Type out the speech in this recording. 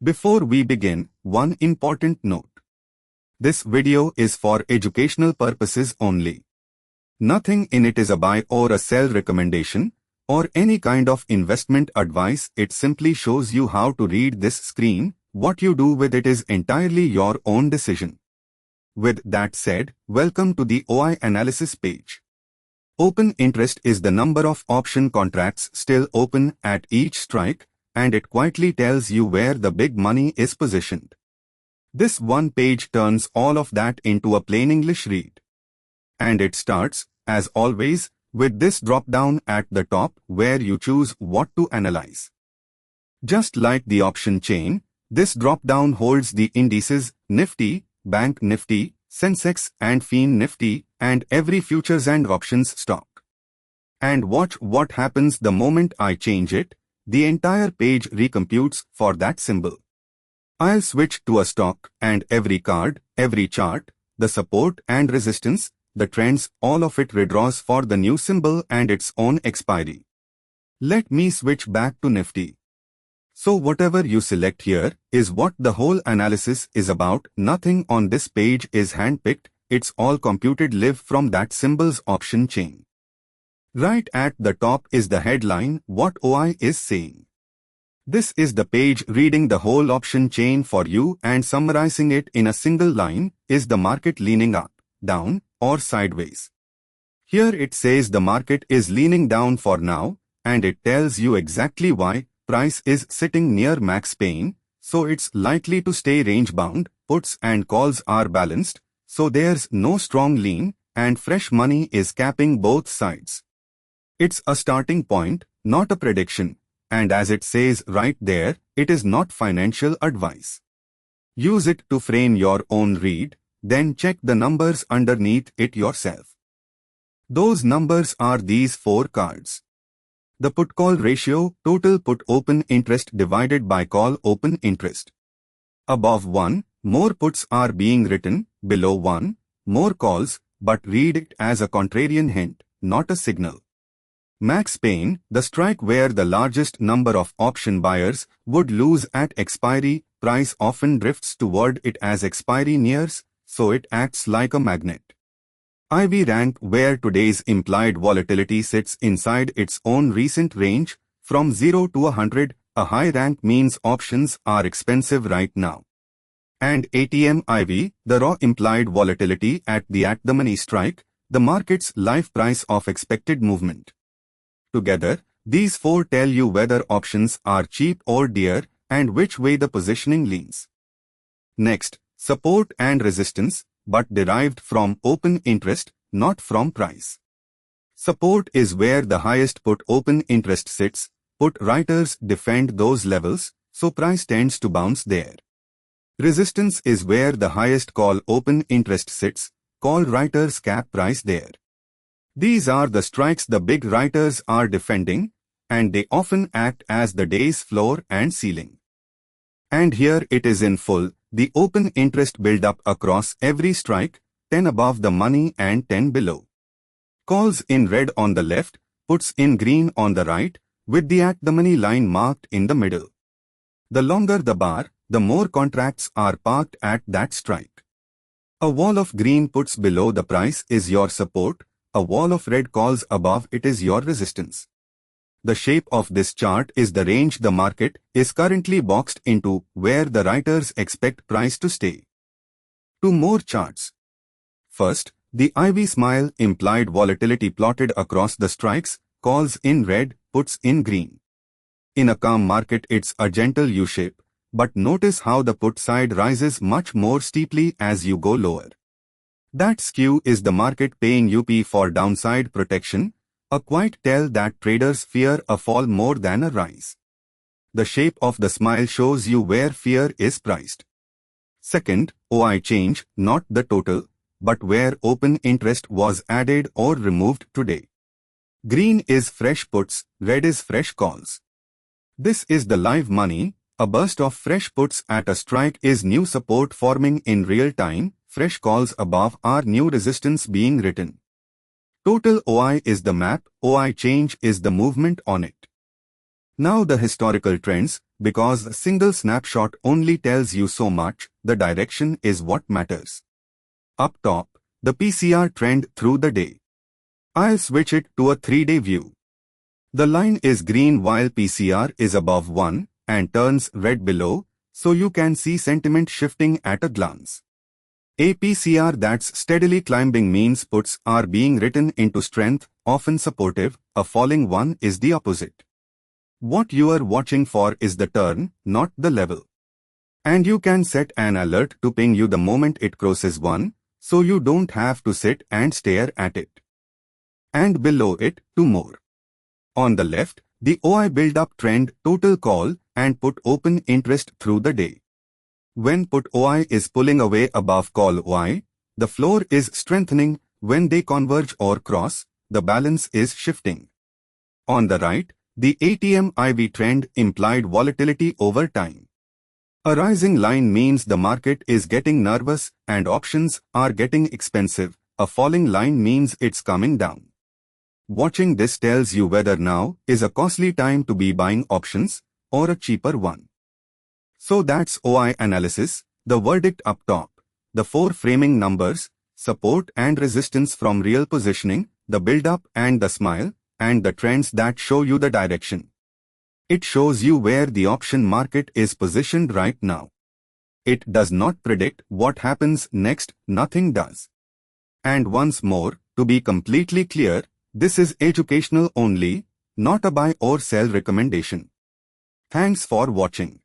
Before we begin, one important note. This video is for educational purposes only. Nothing in it is a buy or a sell recommendation, or any kind of investment advice. It simply shows you how to read this screen. What you do with it is entirely your own decision. With that said, welcome to the OI analysis page. Open interest is the number of option contracts still open at each strike, and it quietly tells you where the big money is positioned. This one page turns all of that into a plain English read. And it starts, as always, with this drop-down at the top where you choose what to analyze. Just like the option chain, this drop-down holds the indices Nifty, Bank Nifty, Sensex and FIN Nifty, and every futures and options stock. And watch what happens the moment I change it. The entire page recomputes for that symbol. I'll switch to a stock and every card, every chart, the support and resistance, the trends, all of it redraws for the new symbol and its own expiry. Let me switch back to Nifty. So whatever you select here is what the whole analysis is about. Nothing on this page is handpicked, it's all computed live from that symbol's option chain. Right at the top is the headline, what OI is saying. This is the page reading the whole option chain for you and summarizing it in a single line. Is the market leaning up, down, or sideways? Here it says the market is leaning down for now, and it tells you exactly why. Price is sitting near max pain, so it's likely to stay range-bound. Puts and calls are balanced, so there's no strong lean, and fresh money is capping both sides. It's a starting point, not a prediction, and as it says right there, it is not financial advice. Use it to frame your own read, then check the numbers underneath it yourself. Those numbers are these four cards. The put-call ratio, total put open interest divided by call open interest. Above 1, more puts are being written, below 1, more calls, but read it as a contrarian hint, not a signal. Max pain, the strike where the largest number of option buyers would lose at expiry. Price often drifts toward it as expiry nears, so it acts like a magnet. IV rank, where today's implied volatility sits inside its own recent range, from 0 to 100, a high rank means options are expensive right now. And ATM IV, the raw implied volatility at the money strike, the market's live price of expected movement. Together, these four tell you whether options are cheap or dear, and which way the positioning leans. Next, support and resistance, but derived from open interest, not from price. Support is where the highest put open interest sits. Put writers defend those levels, so price tends to bounce there. Resistance is where the highest call open interest sits. Call writers cap price there. These are the strikes the big writers are defending, and they often act as the day's floor and ceiling. And here it is in full, the open interest build-up across every strike, 10 above the money and 10 below. Calls in red on the left, puts in green on the right, with the at-the-money line marked in the middle. The longer the bar, the more contracts are parked at that strike. A wall of green puts below the price is your support, a wall of red calls above it is your resistance. The shape of this chart is the range the market is currently boxed into, where the writers expect price to stay. Two more charts. First, the IV smile implied volatility plotted across the strikes, calls in red, puts in green. In a calm market it's a gentle U-shape, but notice how the put side rises much more steeply as you go lower. That skew is the market paying UP for downside protection, a quiet tell that traders fear a fall more than a rise. The shape of the smile shows you where fear is priced. Second, OI change, not the total, but where open interest was added or removed today. Green is fresh puts, red is fresh calls. This is the live money. A burst of fresh puts at a strike is new support forming in real time. Fresh calls above are new resistance being written. Total OI is the map, OI change is the movement on it. Now the historical trends, because a single snapshot only tells you so much, the direction is what matters. Up top, the PCR trend through the day. I'll switch it to a 3-day view. The line is green while PCR is above 1 and turns red below, so you can see sentiment shifting at a glance. A PCR that's steadily climbing means puts are being written into strength, often supportive. A falling one is the opposite. What you are watching for is the turn, not the level. And you can set an alert to ping you the moment it crosses 1, so you don't have to sit and stare at it. And below it, 2 more. On the left, the OI build-up trend, total call, and put open interest through the day. When put OI is pulling away above call OI, the floor is strengthening. When they converge or cross, the balance is shifting. On the right, the ATM IV trend implied volatility over time. A rising line means the market is getting nervous and options are getting expensive. A falling line means it's coming down. Watching this tells you whether now is a costly time to be buying options or a cheaper one. So that's OI analysis, the verdict up top, the 4 framing numbers, support and resistance from real positioning, the build-up and the smile, and the trends that show you the direction. It shows you where the option market is positioned right now. It does not predict what happens next, nothing does. And once more, to be completely clear, this is educational only, not a buy or sell recommendation. Thanks for watching.